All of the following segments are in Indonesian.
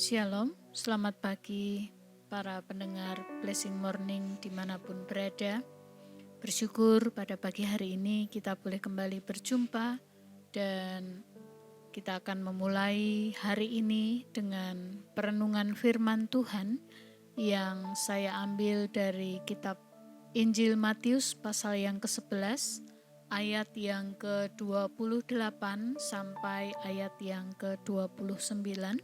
Shalom, selamat pagi para pendengar Blessing Morning dimanapun berada. Bersyukur pada pagi hari ini kita boleh kembali berjumpa dan kita akan memulai hari ini dengan perenungan firman Tuhan yang saya ambil dari kitab Injil Matius pasal yang ke-11 ayat yang ke-28 sampai ayat yang ke-29.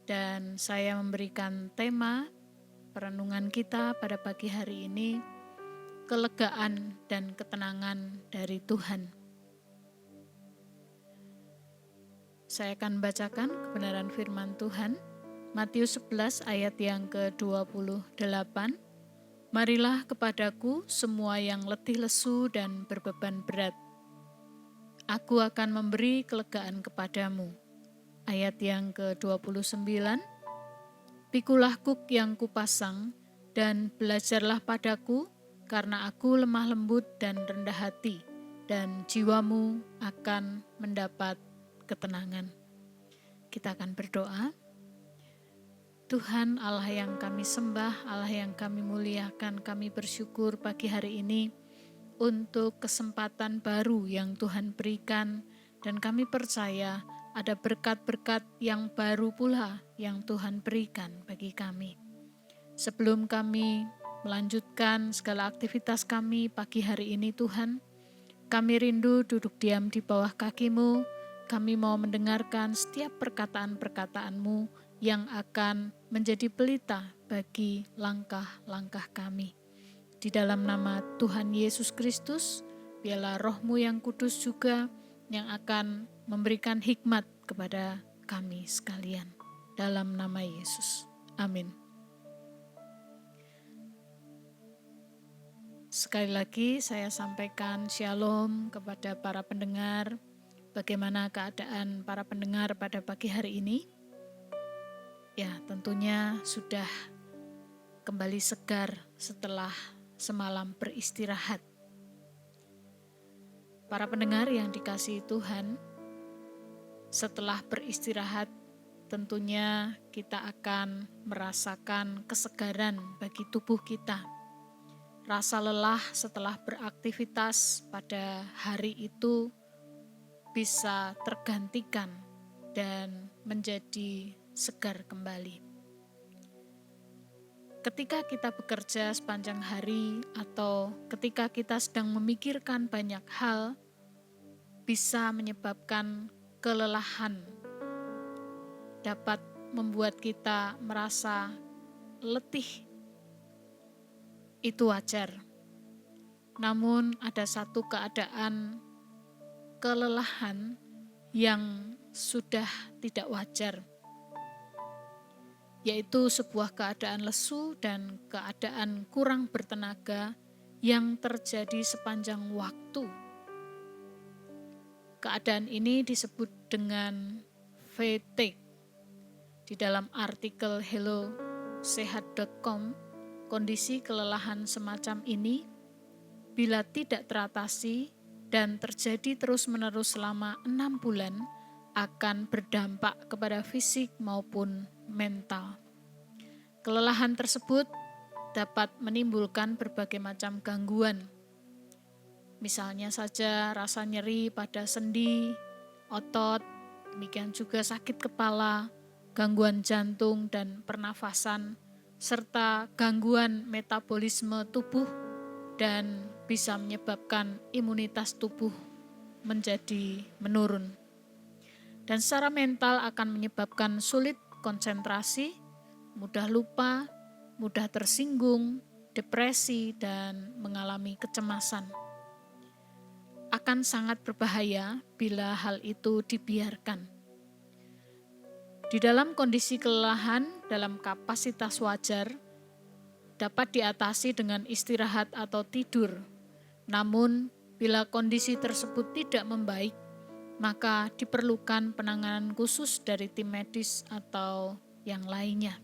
Dan saya memberikan tema perenungan kita pada pagi hari ini, kelegaan dan ketenangan dari Tuhan. Saya akan bacakan kebenaran firman Tuhan, Matius 11 ayat yang ke-28. Marilah kepadaku semua yang letih lesu dan berbeban berat. Aku akan memberi kelegaan kepadamu. Ayat yang ke-29, pikulah kuk yang kupasang dan belajarlah padaku, karena aku lemah lembut dan rendah hati, dan jiwamu akan mendapat ketenangan. Kita akan berdoa. Tuhan Allah yang kami sembah, Allah yang kami muliakan, kami bersyukur pagi hari ini untuk kesempatan baru yang Tuhan berikan, dan kami percaya ada berkat-berkat yang baru pula yang Tuhan berikan bagi kami. Sebelum kami melanjutkan segala aktivitas kami pagi hari ini Tuhan, kami rindu duduk diam di bawah kaki-Mu. Kami mau mendengarkan setiap perkataan-perkataan-Mu yang akan menjadi pelita bagi langkah-langkah kami. Di dalam nama Tuhan Yesus Kristus, biarlah Roh-Mu yang kudus juga yang akan memberikan hikmat kepada kami sekalian. Dalam nama Yesus. Amin. Sekali lagi saya sampaikan shalom kepada para pendengar. Bagaimana keadaan para pendengar pada pagi hari ini? Ya, tentunya sudah kembali segar setelah semalam beristirahat. Para pendengar yang dikasihi Tuhan, setelah beristirahat tentunya kita akan merasakan kesegaran bagi tubuh kita. Rasa lelah setelah beraktivitas pada hari itu bisa tergantikan dan menjadi segar kembali. Ketika kita bekerja sepanjang hari atau ketika kita sedang memikirkan banyak hal, bisa menyebabkan kelelahan, dapat membuat kita merasa letih. Itu wajar. Namun ada satu keadaan kelelahan yang sudah tidak wajar, yaitu sebuah keadaan lesu dan keadaan kurang bertenaga yang terjadi sepanjang waktu. Keadaan ini disebut dengan fatigue. Di dalam artikel hellosehat.com, kondisi kelelahan semacam ini bila tidak teratasi dan terjadi terus-menerus selama 6 bulan akan berdampak kepada fisik maupun mental. Kelelahan tersebut dapat menimbulkan berbagai macam gangguan. Misalnya saja rasa nyeri pada sendi, otot, demikian juga sakit kepala, gangguan jantung dan pernafasan, serta gangguan metabolisme tubuh dan bisa menyebabkan imunitas tubuh menjadi menurun. Dan secara mental akan menyebabkan sulit konsentrasi, mudah lupa, mudah tersinggung, depresi, dan mengalami kecemasan. Akan sangat berbahaya bila hal itu dibiarkan. Di dalam kondisi kelelahan dalam kapasitas wajar, dapat diatasi dengan istirahat atau tidur. Namun, bila kondisi tersebut tidak membaik, maka diperlukan penanganan khusus dari tim medis atau yang lainnya.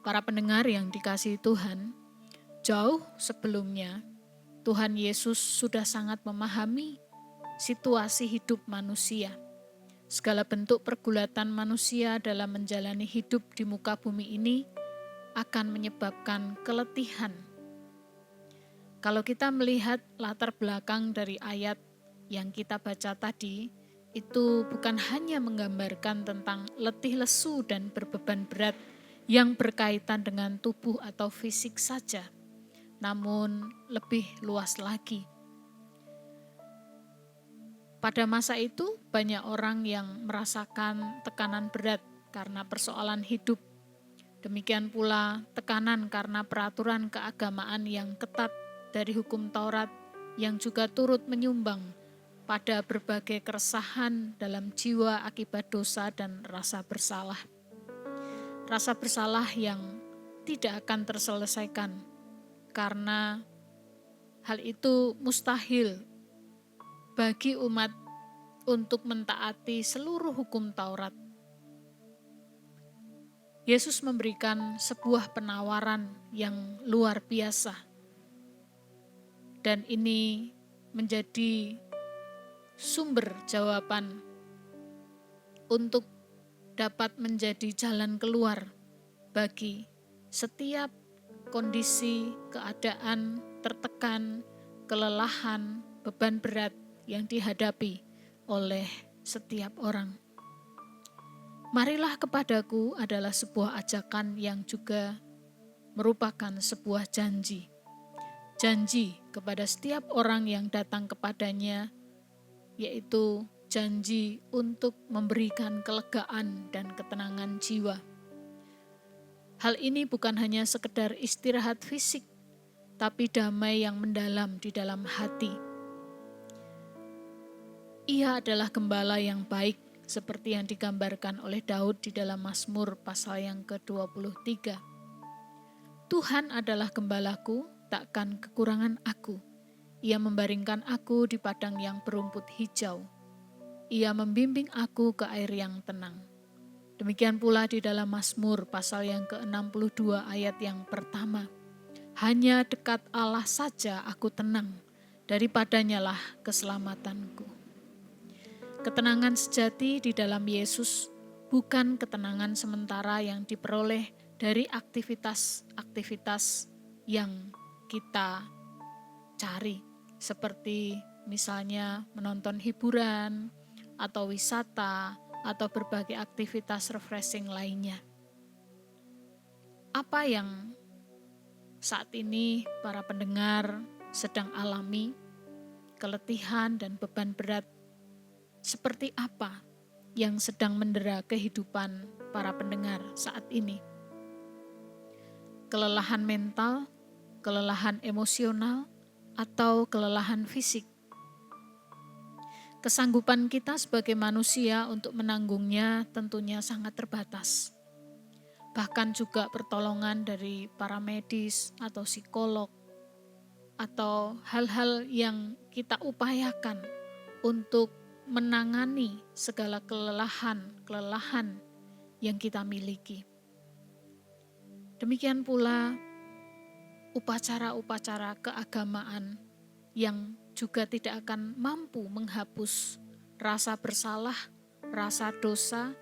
Para pendengar yang dikasihi Tuhan, jauh sebelumnya Tuhan Yesus sudah sangat memahami situasi hidup manusia. segala bentuk pergulatan manusia dalam menjalani hidup di muka bumi ini akan menyebabkan keletihan. Kalau kita melihat latar belakang dari ayat yang kita baca tadi, itu bukan hanya menggambarkan tentang letih lesu dan berbeban berat yang berkaitan dengan tubuh atau fisik saja, namun lebih luas lagi. Pada masa itu, banyak orang yang merasakan tekanan berat karena persoalan hidup. Demikian pula tekanan karena peraturan keagamaan yang ketat dari hukum Taurat yang juga turut menyumbang pada berbagai keresahan dalam jiwa akibat dosa dan rasa bersalah. Rasa bersalah yang tidak akan terselesaikan karena hal itu mustahil bagi umat untuk mentaati seluruh hukum Taurat. Yesus memberikan sebuah penawaran yang luar biasa. Dan ini menjadi sumber jawaban untuk dapat menjadi jalan keluar bagi setiap kondisi, keadaan, tertekan, kelelahan, beban berat yang dihadapi oleh setiap orang. Marilah kepadaku adalah sebuah ajakan yang juga merupakan sebuah janji. Janji kepada setiap orang yang datang kepadanya, yaitu janji untuk memberikan kelegaan dan ketenangan jiwa. Hal ini bukan hanya sekedar istirahat fisik, tapi damai yang mendalam di dalam hati. Ia adalah gembala yang baik, seperti yang digambarkan oleh Daud di dalam Mazmur pasal yang ke-23. Tuhan adalah gembalaku, takkan kekurangan aku. Ia membaringkan aku di padang yang berumput hijau. Ia membimbing aku ke air yang tenang. Demikian pula di dalam Mazmur pasal yang ke-62 ayat yang pertama. Hanya dekat Allah saja aku tenang, daripadanya lah keselamatanku. Ketenangan sejati di dalam Yesus bukan ketenangan sementara yang diperoleh dari aktivitas-aktivitas yang kita cari, seperti misalnya menonton hiburan, atau wisata, atau berbagai aktivitas refreshing lainnya. Apa yang saat ini para pendengar sedang alami, keletihan dan beban berat, seperti apa yang sedang mendera kehidupan para pendengar saat ini? Kelelahan mental, kelelahan emosional, atau kelelahan fisik? Kesanggupan kita sebagai manusia untuk menanggungnya tentunya sangat terbatas. Bahkan juga pertolongan dari para medis atau psikolog, atau hal-hal yang kita upayakan untuk menangani segala kelelahan yang kita miliki. Demikian pula upacara-upacara keagamaan yang juga tidak akan mampu menghapus rasa bersalah, rasa dosa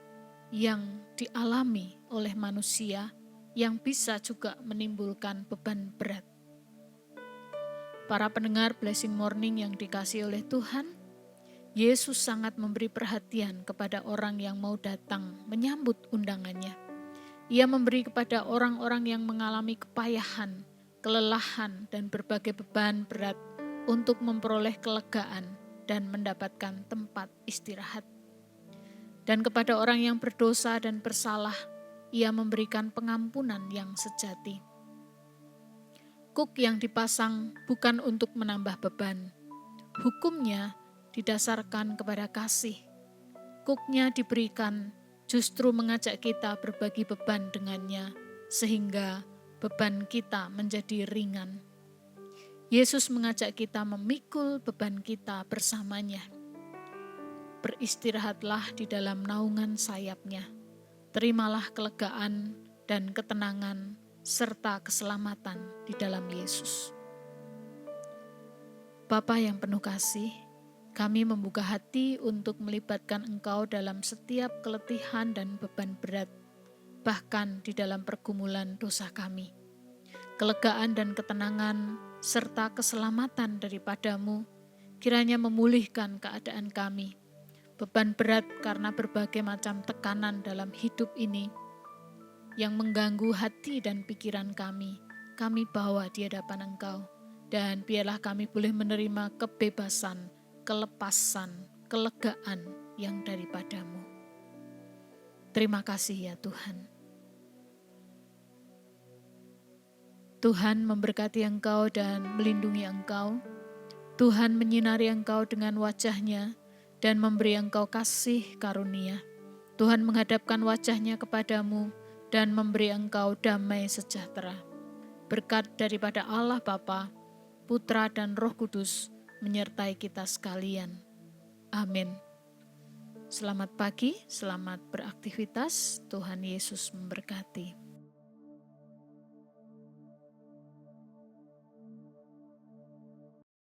yang dialami oleh manusia yang bisa juga menimbulkan beban berat. Para pendengar Blessing Morning yang dikasihi oleh Tuhan, Yesus sangat memberi perhatian kepada orang yang mau datang menyambut undangannya. Ia memberi kepada orang-orang yang mengalami kepayahan, kelelahan, dan berbagai beban berat untuk memperoleh kelegaan dan mendapatkan tempat istirahat. Dan kepada orang yang berdosa dan bersalah, ia memberikan pengampunan yang sejati. Kuk yang dipasang bukan untuk menambah beban. Hukumnya didasarkan kepada kasih. Kuknya diberikan justru mengajak kita berbagi beban dengannya, sehingga beban kita menjadi ringan. Yesus mengajak kita memikul beban kita bersamanya. Beristirahatlah di dalam naungan sayap-Nya. Terimalah kelegaan dan ketenangan serta keselamatan di dalam Yesus. Bapa yang penuh kasih, Kami membuka hati untuk melibatkan Engkau dalam setiap keletihan dan beban berat, bahkan di dalam pergumulan dosa kami. Kelegaan dan ketenangan serta keselamatan daripadamu kiranya memulihkan keadaan kami. Beban berat karena berbagai macam tekanan dalam hidup ini yang mengganggu hati dan pikiran kami bawa di hadapan Engkau. Dan biarlah kami boleh menerima kebebasan, kelepasan, kelegaan yang daripadamu. Terima kasih ya Tuhan. Tuhan memberkati Engkau dan melindungi Engkau. Tuhan menyinari Engkau dengan wajah-Nya dan memberi Engkau kasih karunia. Tuhan menghadapkan wajah-Nya kepadamu dan memberi Engkau damai sejahtera. Berkat daripada Allah Bapa, Putra dan Roh Kudus menyertai kita sekalian. Amin. Selamat pagi, selamat beraktivitas. Tuhan Yesus memberkati.